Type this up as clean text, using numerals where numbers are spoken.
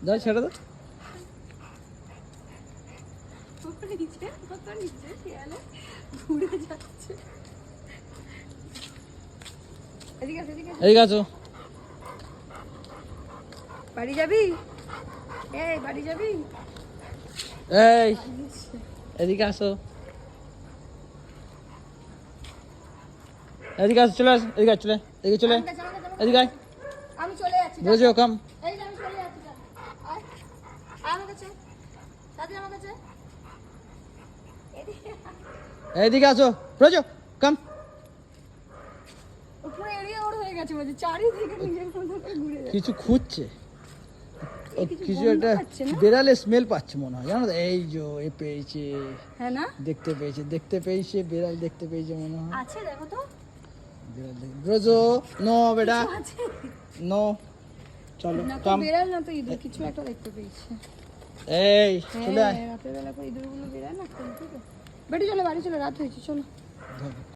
যা ছেড়ে দে। এদিকে আসো। বাড়ি যাবি? এই বাড়ি যাবি? এই এদিকে আসো, এদিকে আসো, চলে আস, এদিকে চলে, এদিকে চলে, এদিকে আয়। আমি চলে যাচ্ছি। বুঝো কাম। এই যে আমি চলে যাচ্ছি। আয় আমার কাছে, দাদি আমার কাছে। এদিকে আসো, বুঝো কাম। পুরো এরিয়া ওর হয়ে গেছে, বলছে চারিদিকে নিজের মতো করে ঘুরে যাচ্ছে। কিছু খুঁজছে, কিছু গন্ধ একটা পাচ্ছে না? বেড়ালে স্মেল পাচ্ছে মনে হয়, জানো তো? এই যে এ পেয়েছে, হ্যাঁ না? দেখতে পেয়েছে, বেড়াল দেখতে পেয়েছে মনে হয়। আছে দেখো তো। বেড়াল ব্রজো, নো বেটা, আছে নো, চলো না তো, কাম। বেড়াল না তো ইঁদুর, কিছু একটা দেখতে পেয়েছে। এই চলে আয়। রাতের বেলা করে ইঁদুরগুলো বেড়ায় না, বেটি চলো বাড়ি চলো, রাত হয়েছে, চলো।